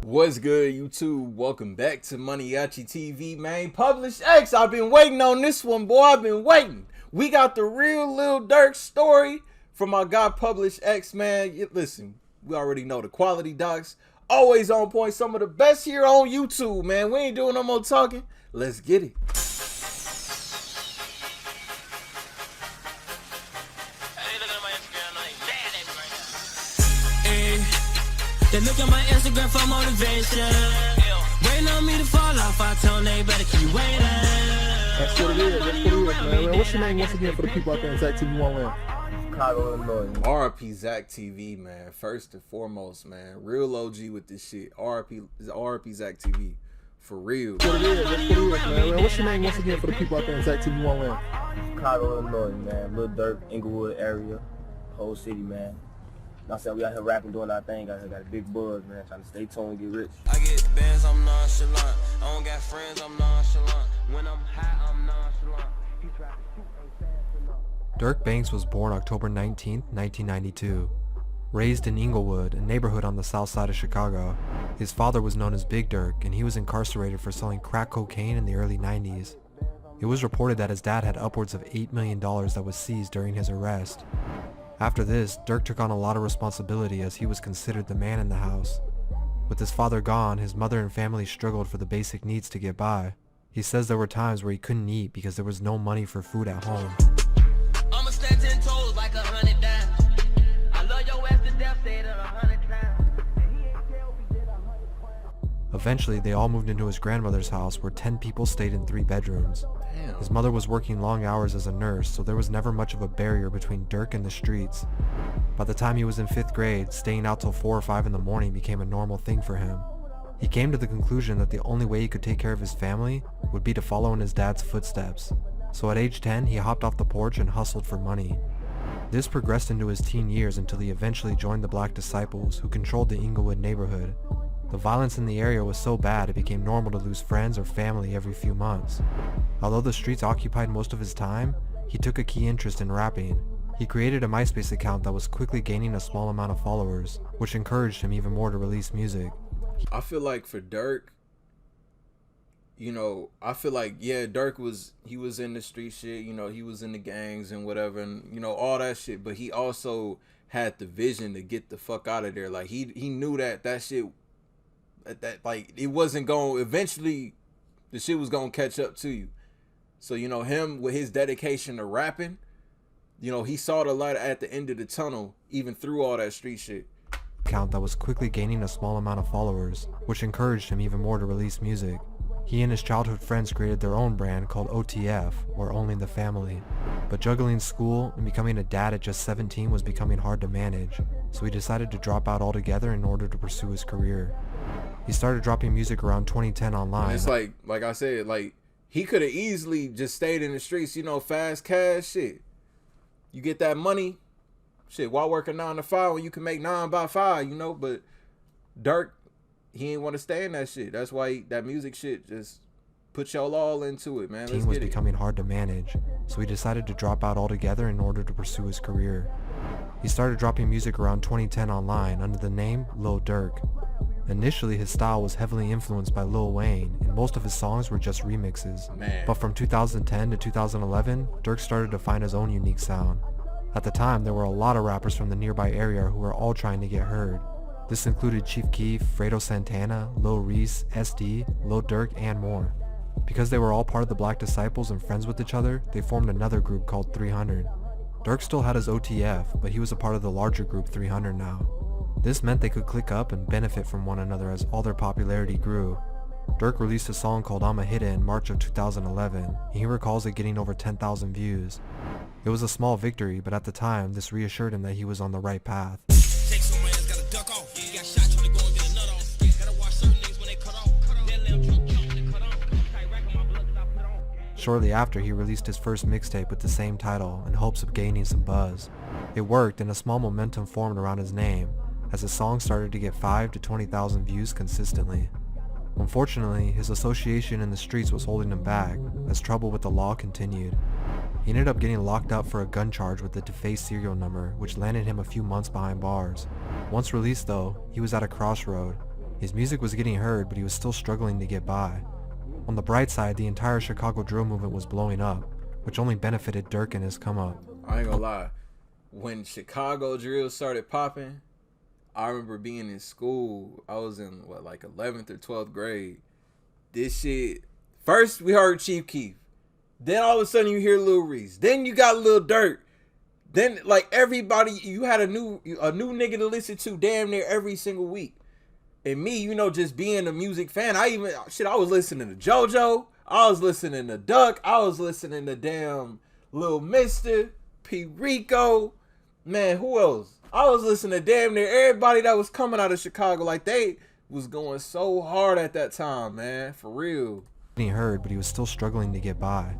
What's good, YouTube? Welcome back to MANIACITV, man. Publish X. I've been waiting on this one, boy. I've been waiting. We got the real Lil Durk story from my guy Publish X, man. Listen, we already know the quality docs. Always on point. Some of the best here on YouTube, man. We ain't doing no more talking. Let's get it. They look at my Instagram for motivation. Waiting on me to fall off. I told they better keep waiting. That's what it is. That's what it is, man. What's your name once again for the people out there in Zach TV 1 Land? Chicago, Illinois. RP Zach TV, man. First and foremost, man. Real OG with this shit. RP Zach TV. For real. That's what it is. That's what it is, man. What's your name once again for the people out there in Zach TV 1 Land? Chicago, Illinois, man. Lil Dirk, Inglewood area. Whole city, man. I'm saying we out here rapping, doing our thing. Out here got a big buzz, man. Trying to stay tuned, get rich. I get bands, I'm nonchalant. I don't got friends, I'm nonchalant. When I'm high, I'm nonchalant. Dirk Banks was born October 19, 1992. Raised in Inglewood, a neighborhood on the south side of Chicago. His father was known as Big Dirk, and he was incarcerated for selling crack cocaine in the early 90s. It was reported that his dad had upwards of $8 million that was seized during his arrest. After this, Dirk took on a lot of responsibility as he was considered the man in the house. With his father gone, his mother and family struggled for the basic needs to get by. He says there were times where he couldn't eat because there was no money for food at home. I'ma stand 10 toes like 100 dimes. I love your ass to death, say it 100 times. Eventually, they all moved into his grandmother's house where 10 people stayed in 3 bedrooms. Damn. His mother was working long hours as a nurse, so there was never much of a barrier between Dirk and the streets. By the time he was in 5th grade, staying out till 4 or 5 in the morning became a normal thing for him. He came to the conclusion that the only way he could take care of his family would be to follow in his dad's footsteps. So at age 10, he hopped off the porch and hustled for money. This progressed into his teen years until he eventually joined the Black Disciples, who controlled the Inglewood neighborhood. The violence in the area was so bad it became normal to lose friends or family every few months. Although the streets occupied most of his time, he took a key interest in rapping. He created a MySpace account that was quickly gaining a small amount of followers, which encouraged him even more to release music. I feel like for Dirk, you know, I feel like, yeah, Dirk was in the street shit, you know, he was in the gangs and whatever, and, you know, all that shit, but he also had the vision to get the fuck out of there. Like, he knew that shit, that like, it wasn't going, eventually, the shit was going to catch up to you. So, you know, him with his dedication to rapping, you know, he saw the light at the end of the tunnel, even through all that street shit. Account that was quickly gaining a small amount of followers, which encouraged him even more to release music. He and his childhood friends created their own brand called OTF, or Only the Family. But juggling school and becoming a dad at just 17 was becoming hard to manage, so he decided to drop out altogether in order to pursue his career. He started dropping music around 2010 online. It's like I said, like, he could have easily just stayed in the streets, you know, fast cash shit. You get that money, shit, while working 9 to 5 when you can make 9 by 5, you know, but Dirk, he ain't want to stay in that shit. That's why that music shit just put y'all all into it, man. Let's was get it. Becoming hard to manage, so he decided to drop out altogether in order to pursue his career. He started dropping music around 2010 online under the name Lil Durk. Initially, his style was heavily influenced by Lil Wayne, and most of his songs were just remixes. Man. But from 2010 to 2011, Dirk started to find his own unique sound. At the time, there were a lot of rappers from the nearby area who were all trying to get heard. This included Chief Keef, Fredo Santana, Lil Reese, SD, Lil Durk, and more. Because they were all part of the Black Disciples and friends with each other, they formed another group called 300. Dirk still had his OTF, but he was a part of the larger group 300 now. This meant they could click up and benefit from one another as all their popularity grew. Dirk released a song called I'ma Hit It in March of 2011, and he recalls it getting over 10,000 views. It was a small victory, but at the time, this reassured him that he was on the right path. Shortly after, he released his first mixtape with the same title in hopes of gaining some buzz. It worked, and a small momentum formed around his name, as his song started to get 5,000 to 20,000 views consistently. Unfortunately, his association in the streets was holding him back, as trouble with the law continued. He ended up getting locked up for a gun charge with a defaced serial number, which landed him a few months behind bars. Once released though, he was at a crossroad. His music was getting heard, but he was still struggling to get by. On the bright side, the entire Chicago drill movement was blowing up, which only benefited Dirk and his come up. I ain't gonna lie. When Chicago drill started popping, I remember being in school. I was in, 11th or 12th grade. This shit, first we heard Chief Keef. Then all of a sudden you hear Lil Reese. Then you got Lil Durk. Then, everybody, you had a new nigga to listen to damn near every single week. And me, just being a music fan, I was listening to JoJo. I was listening to Duck. I was listening to damn Lil Mister, P. Rico. Man, who else? I was listening to damn near everybody that was coming out of Chicago. They was going so hard at that time, man. For real. He heard, but he was still struggling to get by.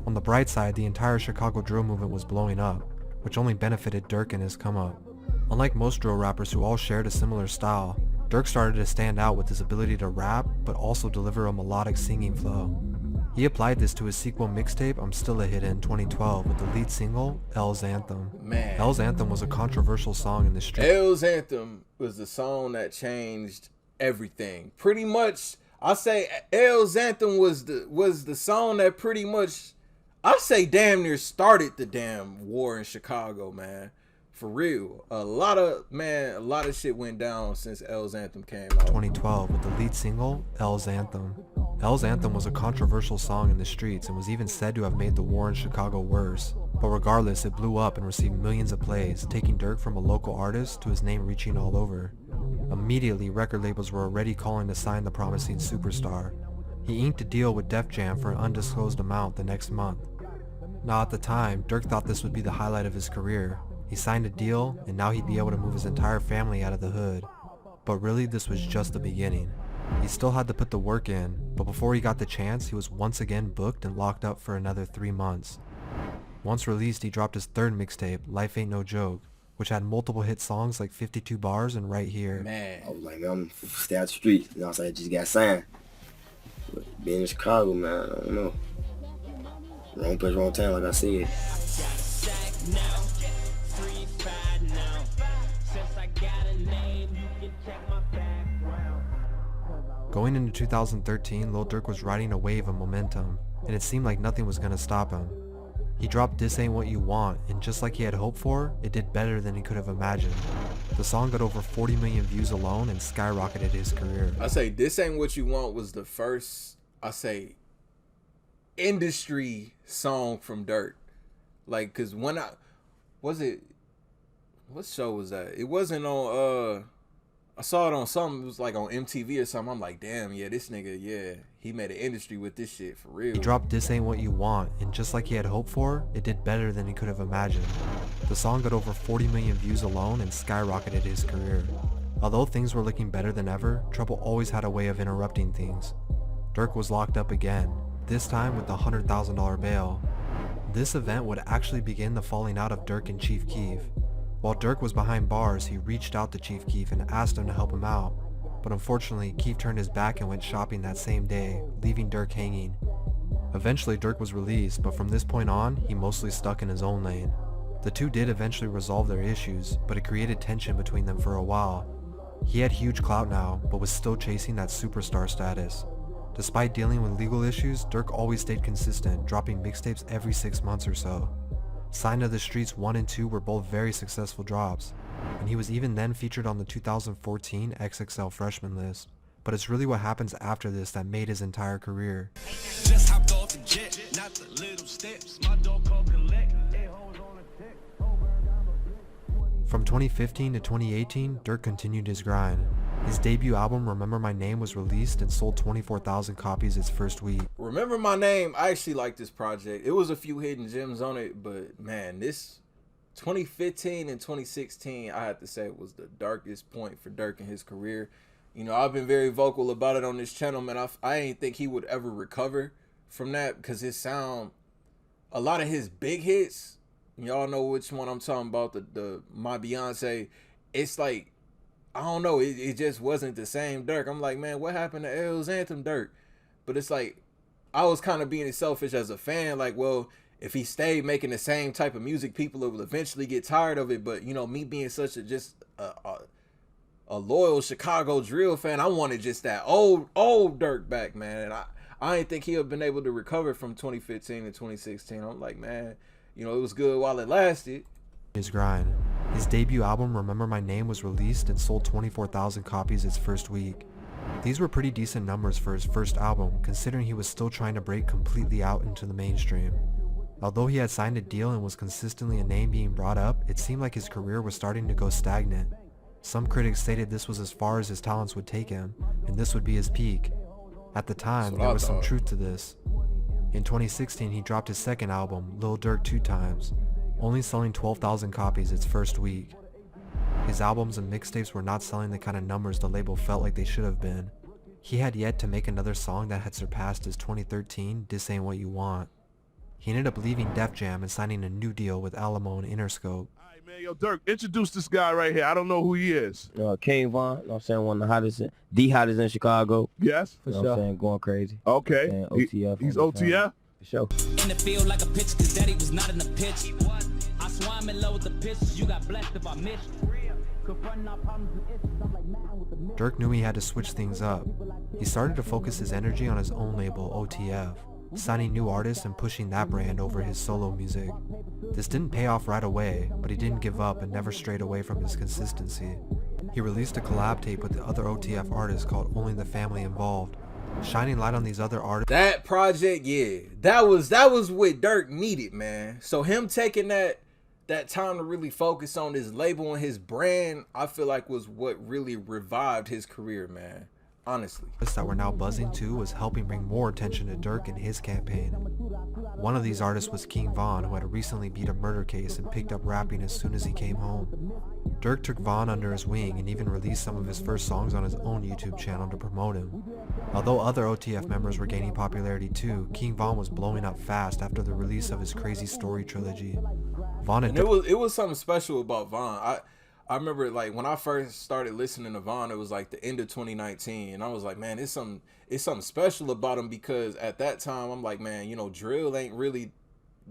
On the bright side, the entire Chicago drill movement was blowing up, which only benefited Dirk and his come up. Unlike most drill rappers who all shared a similar style, Dirk started to stand out with his ability to rap, but also deliver a melodic singing flow. He applied this to his sequel mixtape, I'm Still a Hit in 2012 with the lead single, L's Anthem. Man. L's Anthem was a controversial song in the street. L's Anthem was the song that changed everything. Pretty much, I say L's Anthem was the song that pretty much, I say damn near started the damn war in Chicago, man. For real. A lot of shit went down since L's Anthem came out. 2012 with the lead single, L's Anthem. L's Anthem was a controversial song in the streets and was even said to have made the war in Chicago worse. But regardless, it blew up and received millions of plays, taking Dirk from a local artist to his name reaching all over. Immediately, record labels were already calling to sign the promising superstar. He inked a deal with Def Jam for an undisclosed amount the next month. Now at the time, Dirk thought this would be the highlight of his career. He signed a deal, and now he'd be able to move his entire family out of the hood. But really, this was just the beginning. He still had to put the work in, but before he got the chance, he was once again booked and locked up for another 3 months. Once released, he dropped his third mixtape, Life Ain't No Joke, which had multiple hit songs like 52 Bars and Right Here. Man, I was like, man, I'm gonna stay out the street. I was like, I just got signed. But being in Chicago, man, I don't know. Wrong place, wrong time, like I said. Going into 2013, Lil Durk was riding a wave of momentum, and it seemed like nothing was going to stop him. He dropped This Ain't What You Want, and just like he had hoped for, it did better than he could have imagined. The song got over 40 million views alone and skyrocketed his career. I say This Ain't What You Want was the first, industry song from Dirk. Cause when what show was that? It wasn't on, I saw it on something, it was on MTV or something. I'm like, damn, yeah, this nigga, yeah, he made an industry with this shit, for real. He dropped This Ain't What You Want, and just like he had hoped for, it did better than he could have imagined. The song got over 40 million views alone and skyrocketed his career. Although things were looking better than ever, trouble always had a way of interrupting things. Dirk was locked up again, this time with a $100,000 bail. This event would actually begin the falling out of Dirk and Chief Keef. While Dirk was behind bars, he reached out to Chief Keef and asked him to help him out. But unfortunately, Keef turned his back and went shopping that same day, leaving Dirk hanging. Eventually, Dirk was released, but from this point on, he mostly stuck in his own lane. The two did eventually resolve their issues, but it created tension between them for a while. He had huge clout now, but was still chasing that superstar status. Despite dealing with legal issues, Dirk always stayed consistent, dropping mixtapes every 6 months or so. Sign to the Streets 1 and 2 were both very successful drops, and he was even then featured on the 2014 XXL Freshman list. But it's really what happens after this that made his entire career. Just hopped off the jet, not the little steps. My dog called collect. From 2015 to 2018, Dirk continued his grind. His debut album, Remember My Name, was released and sold 24,000 copies its first week. Remember My Name, I actually like this project. It was a few hidden gems on it, but man, this 2015 and 2016, I have to say, was the darkest point for Dirk in his career. I've been very vocal about it on this channel, man. I didn't think he would ever recover from that because his sound, a lot of his big hits, y'all know which one I'm talking about, the My Beyonce, it's like, I don't know, it just wasn't the same Dirk. I'm like, man, what happened to L's Anthem Dirk? But it's like, I was kind of being selfish as a fan, like, well, if he stayed making the same type of music, people will eventually get tired of it. But, me being such a a loyal Chicago drill fan, I wanted just that old Dirk back, man. And I didn't think he had been able to recover from 2015 and 2016. I'm like, man, you know, it was good while it lasted. His grind. His debut album, Remember My Name, was released and sold 24,000 copies its first week. These were pretty decent numbers for his first album, considering he was still trying to break completely out into the mainstream. Although he had signed a deal and was consistently a name being brought up, it seemed like his career was starting to go stagnant. Some critics stated this was as far as his talents would take him, and this would be his peak. At the time, there was some truth to this. In 2016, he dropped his second album, Lil Durk 2 Times, only selling 12,000 copies its first week. His albums and mixtapes were not selling the kind of numbers the label felt like they should have been. He had yet to make another song that had surpassed his 2013 This Ain't What You Want. He ended up leaving Def Jam and signing a new deal with Alamo and Interscope. Alright, man, yo, Dirk, introduce this guy right here. I don't know who he is. King Von, you know what I'm saying, one of the hottest in Chicago. Yes? You know what I'm saying, going crazy. Okay. And OTF. He's OTF? For sure. In the field like a pitch, cause daddy was not in the pitch. I swear I'm in love with the pitch, you got blessed if I missed. Confronting our problems and issues, I'm like man with the mission. Dirk knew he had to switch things up. He started to focus his energy on his own label, OTF, signing new artists and pushing that brand over his solo music. This didn't pay off right away, but he didn't give up and never strayed away from his consistency. He released a collab tape with the other OTF artists called Only the Family Involved, shining light on these other artists. That project, yeah, that was what Dirk needed, man. So him taking that time to really focus on his label and his brand, I feel like was what really revived his career, man. Honestly. That were now buzzing too was helping bring more attention to Dirk in his campaign. One of these artists was King Von, who had recently beat a murder case and picked up rapping as soon as he came home. Dirk took Von under his wing and even released some of his first songs on his own YouTube channel to promote him. Although other OTF members were gaining popularity too, King Von was blowing up fast after the release of his Crazy Story trilogy. Von and it was something special about Von. I remember, like, when I first started listening to Von, it was like the end of 2019, and I was like, man, it's something special about him, because at that time I'm like, man, you know, drill ain't really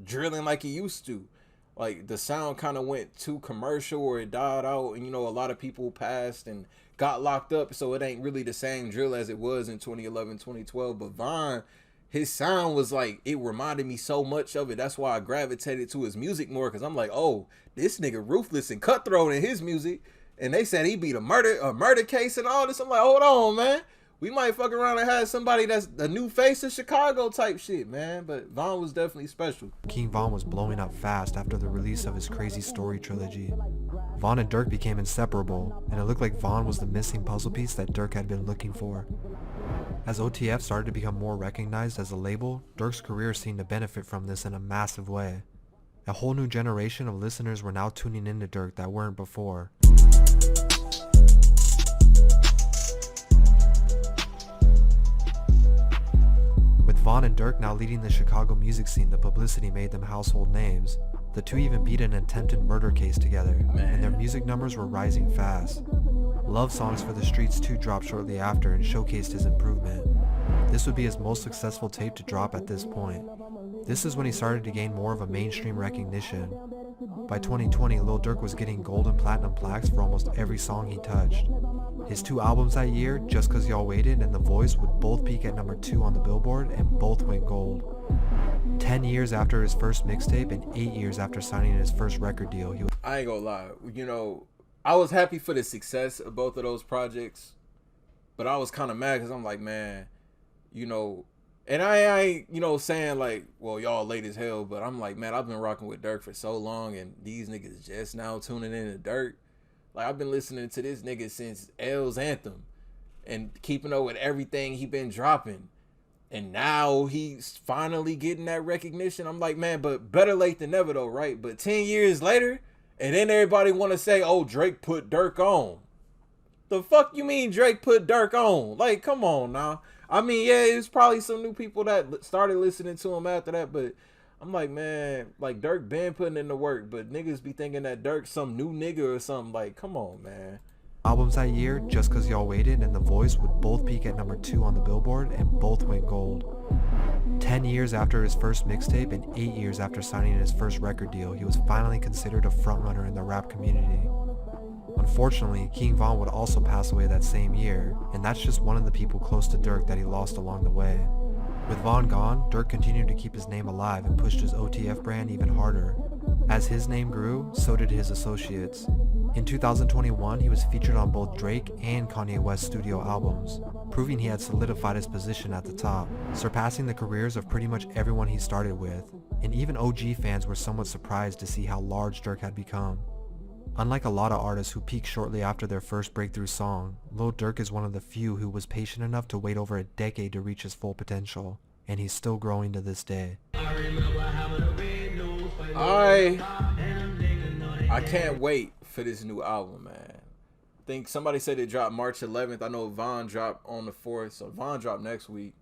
drilling like it used to. Like, the sound kind of went too commercial, or it died out, and you know, a lot of people passed and got locked up, so it ain't really the same drill as it was in 2011, 2012. But Von, his sound was like, it reminded me so much of it. That's why I gravitated to his music more, because I'm like, oh, this nigga ruthless and cutthroat in his music. And they said he beat a murder case and all this. I'm like, hold on, man. We might fuck around and have somebody that's a new face of Chicago type shit, man. But Von was definitely special. King Von was blowing up fast after the release of his Crazy Story trilogy. Von and Dirk became inseparable, and it looked like Von was the missing puzzle piece that Dirk had been looking for. As OTF started to become more recognized as a label, Dirk's career seemed to benefit from this in a massive way. A whole new generation of listeners were now tuning into Dirk that weren't before. With Von and Dirk now leading the Chicago music scene, the publicity made them household names. The two even beat an attempted murder case together, and their music numbers were rising fast. Love Songs for the Streets 2 dropped shortly after and showcased his improvement. This would be his most successful tape to drop at this point. This is when he started to gain more of a mainstream recognition. By 2020, Lil Durk was getting gold and platinum plaques for almost every song he touched. His two albums that year, Just Cause Y'all Waited and The Voice, would both peak at number 2 on the Billboard and both went gold. 10 years after his first mixtape and 8 years after signing his first record deal, I ain't gonna lie, you know, I was happy for the success of both of those projects, but I was kind of mad because I'm like, man, you know, and I ain't, you know, saying like, well, y'all late as hell, but I'm like, man, I've been rocking with Dirk for so long, and these niggas just now tuning in to Dirk. Like, I've been listening to this nigga since L's Anthem and keeping up with everything he been dropping. And now he's finally getting that recognition. I'm like, man, but better late than never though, right? But 10 years later, and then everybody want to say, oh, Drake put Dirk on. The fuck you mean Drake put Dirk on? Like, come on now. I mean, yeah, it's probably some new people that started listening to him after that, but I'm like, man, like, Dirk been putting in the work, but niggas be thinking that Dirk's some new nigga or something. Like, come on, man. albums that year, Just Cause Y'all Waited and The Voice, would both peak at number 2 on the Billboard and both went gold. 10 years after his first mixtape and 8 years after signing his first record deal, he was finally considered a frontrunner in the rap community. Unfortunately, King Von would also pass away that same year, and that's just one of the people close to Dirk that he lost along the way. With Von gone, Dirk continued to keep his name alive and pushed his OTF brand even harder. As his name grew, so did his associates. In 2021, he was featured on both Drake and Kanye West's studio albums, proving he had solidified his position at the top, surpassing the careers of pretty much everyone he started with, and even OG fans were somewhat surprised to see how large Dirk had become. Unlike a lot of artists who peak shortly after their first breakthrough song, Lil Durk is one of the few who was patient enough to wait over a decade to reach his full potential, and he's still growing to this day. I can't wait for this new album, man. I think somebody said it dropped March 11th. I know Von dropped on the 4th, so Von dropped next week.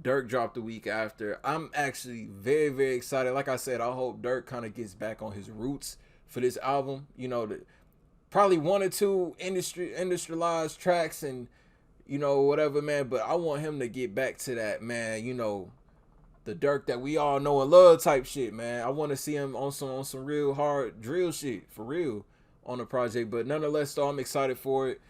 Dirk dropped the week after. I'm actually very, very excited. Like I said, I hope Dirk kind of gets back on his roots for this album. You know, probably 1 or 2 industrialized tracks and, you know, whatever, man. But I want him to get back to that, man, you know, the Dirk that we all know and love type shit, man. I want to see him on some real hard drill shit, for real, on the project. But nonetheless, though, I'm excited for it.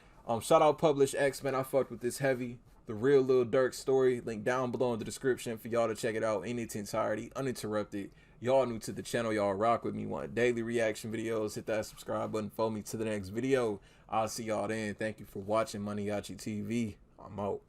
Shout out Publish X, man. I fucked with this heavy. The real Lil Durk story, link down below in the description for y'all to check it out in its entirety, uninterrupted. Y'all new to the channel, y'all rock with me, want daily reaction videos, hit that subscribe button, follow me to the next video. I'll see y'all then. Thank you for watching MANIACITV. I'm out.